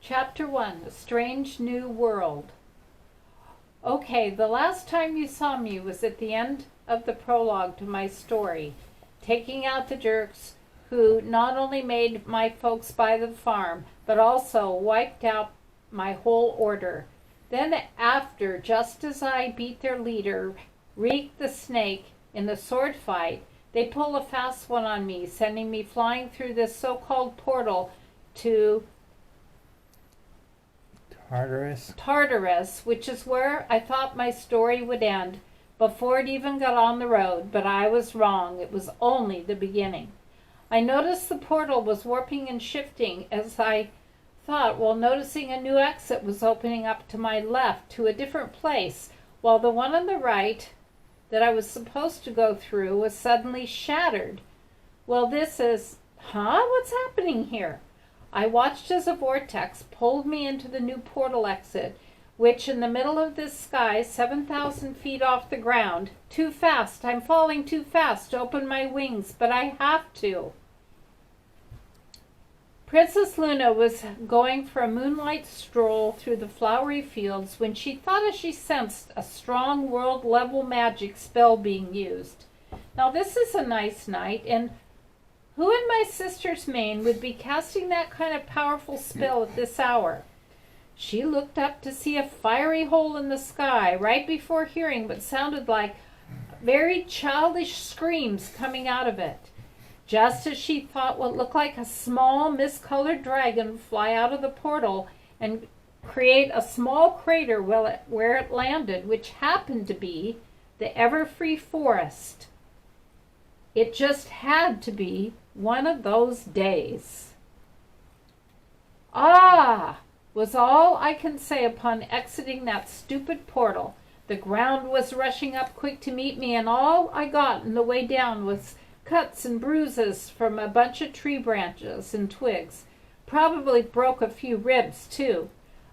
Chapter 1, A Strange New World. Okay, the last time you saw me was at the end of the prologue to my story, taking out the jerks who not only made my folks buy the farm, but also wiped out my whole order. Then after, just as I beat their leader, Reek the Snake, in the sword fight, they pull a fast one on me, sending me flying through this so-called portal to Tartarus, which is where I thought my story would end before it even got on the road, but I was wrong. It was only the beginning. I noticed the portal was warping and shifting as I thought, while noticing a new exit was opening up to my left to a different place, while the one on the right that I was supposed to go through was suddenly shattered. Well, this is, what's happening here? I watched as a vortex pulled me into the new portal exit, which in the middle of this sky, 7,000 feet off the ground. Too fast, I'm falling too fast to open my wings, but I have to. Princess Luna was going for a moonlight stroll through the flowery fields when she thought as she sensed a strong world-level magic spell being used. Now this is a nice night, and who in my sister's Maine would be casting that kind of powerful spell at this hour? She looked up to see a fiery hole in the sky right before hearing what sounded like very childish screams coming out of it. Just as she thought what looked like a small mist-colored dragon fly out of the portal and create a small crater where it landed, which happened to be the ever-free forest. It just had to be one of those days. Was all I can say upon exiting that stupid portal. The ground was rushing up quick to meet me, and all I got on the way down was cuts and bruises from a bunch of tree branches and twigs. Probably broke a few ribs, too.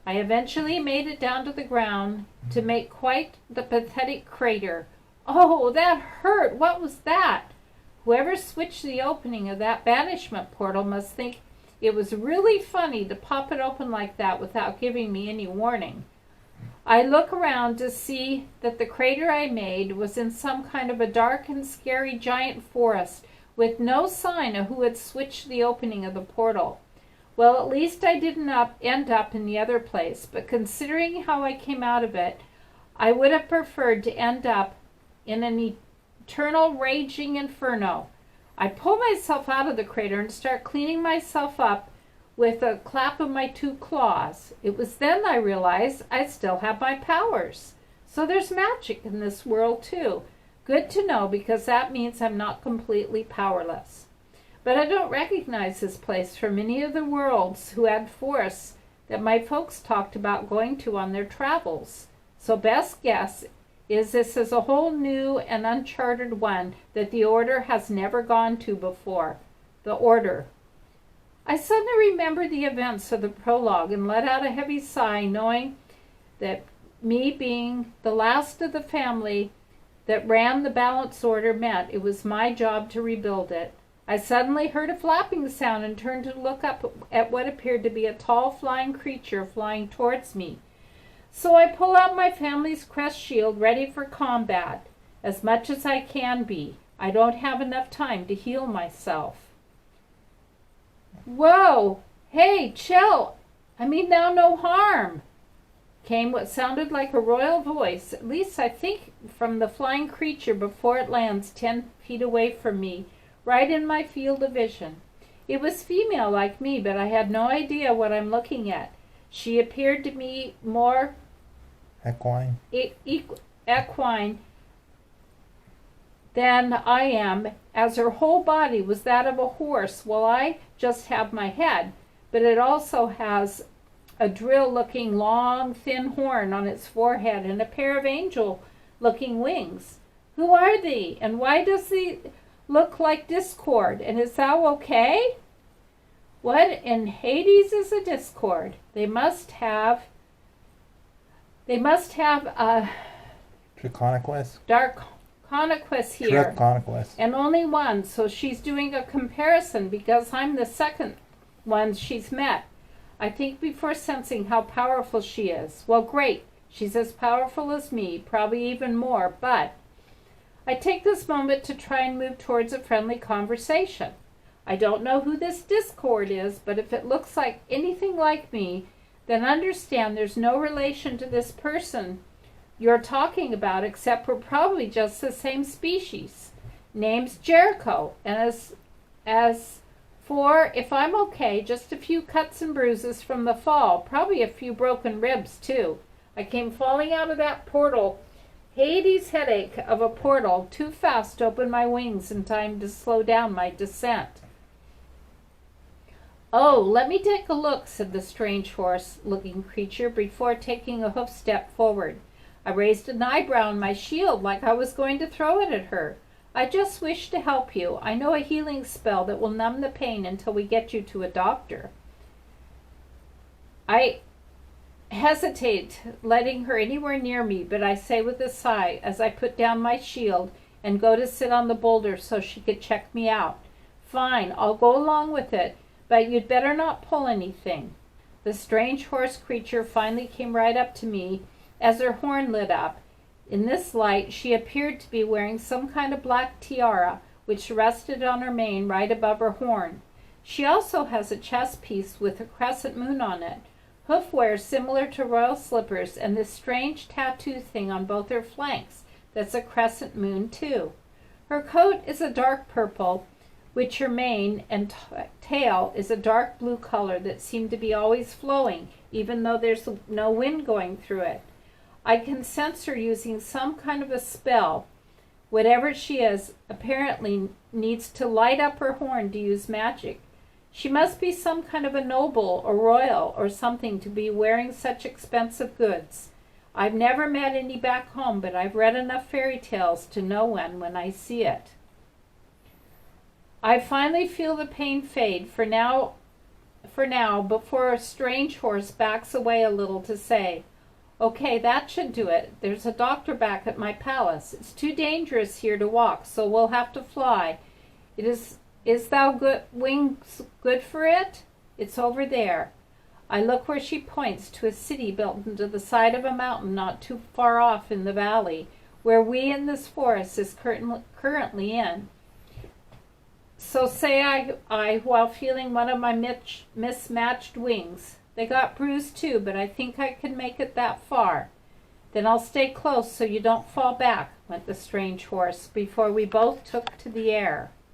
I eventually made it down to the ground to make quite the pathetic crater. Oh, that hurt! What was that? Whoever switched the opening of that banishment portal must think it was really funny to pop it open like that without giving me any warning. I look around to see that the crater I made was in some kind of a dark and scary giant forest with no sign of who had switched the opening of the portal. Well, at least I didn't end up in the other place, but considering how I came out of it, I would have preferred to end up in an eternal raging inferno. I pull myself out of the crater and start cleaning myself up with a clap of my two claws. It was then I realized I still have my powers. So there's magic in this world too. Good to know, because that means I'm not completely powerless. But I don't recognize this place from any of the worlds who had forests that my folks talked about going to on their travels. So best guess is this is a whole new and uncharted one that the Order has never gone to before. The Order. I suddenly remembered the events of the prologue and let out a heavy sigh, knowing that me being the last of the family that ran the balance order meant it was my job to rebuild it. I suddenly heard a flapping sound and turned to look up at what appeared to be a tall flying creature flying towards me. So I pull out my family's crest shield, ready for combat, as much as I can be. I don't have enough time to heal myself. Whoa! Hey, chill! I mean now no harm! Came what sounded like a royal voice, at least I think from the flying creature before it lands 10 feet away from me, right in my field of vision. It was female like me, but I had no idea what I'm looking at. She appeared to me more equine than I am, as her whole body was that of a horse, while I just have my head, but it also has a drill-looking long, thin horn on its forehead and a pair of angel-looking wings. Who are thee, and why does thee look like discord, and is thou okay? What in Hades is a discord? They must have a dark conquest here, and only one, so she's doing a comparison because I'm the second one she's met. I think before sensing how powerful she is. Well, great. She's as powerful as me, probably even more, but I take this moment to try and move towards a friendly conversation. I don't know who this Discord is, but if it looks like anything like me, then understand there's no relation to this person you're talking about, except we're probably just the same species. Name's Jericho, and as for if I'm okay, just a few cuts and bruises from the fall, probably a few broken ribs too. I came falling out of that portal, Hades' headache of a portal, too fast to open my wings in time to slow down my descent. Oh, let me take a look, said the strange horse-looking creature before taking a hoof step forward. I raised an eyebrow in my shield like I was going to throw it at her. I just wish to help you. I know a healing spell that will numb the pain until we get you to a doctor. I hesitate letting her anywhere near me, but I say with a sigh as I put down my shield and go to sit on the boulder so she could check me out. Fine, I'll go along with it, but you'd better not pull anything. The strange horse creature finally came right up to me as her horn lit up. In this light, she appeared to be wearing some kind of black tiara, which rested on her mane right above her horn. She also has a chest piece with a crescent moon on it, hoofwear similar to royal slippers, and this strange tattoo thing on both her flanks that's a crescent moon too. Her coat is a dark purple, which her mane and tail is a dark blue color that seem to be always flowing, even though there's no wind going through it. I can sense her using some kind of a spell. Whatever she is, apparently needs to light up her horn to use magic. She must be some kind of a noble or royal or something to be wearing such expensive goods. I've never met any back home, but I've read enough fairy tales to know when I see it. I finally feel the pain fade for now, before a strange horse backs away a little to say, Okay, that should do it. There's a doctor back at my palace. It's too dangerous here to walk, so we'll have to fly. Is thou good wings good for it? It's over there. I look where she points to a city built into the side of a mountain not too far off in the valley, where we in this forest is currently in. So say I while feeling one of my mismatched wings. They got bruised too, but I think I can make it that far. Then I'll stay close so you don't fall back, went the strange horse, before we both took to the air.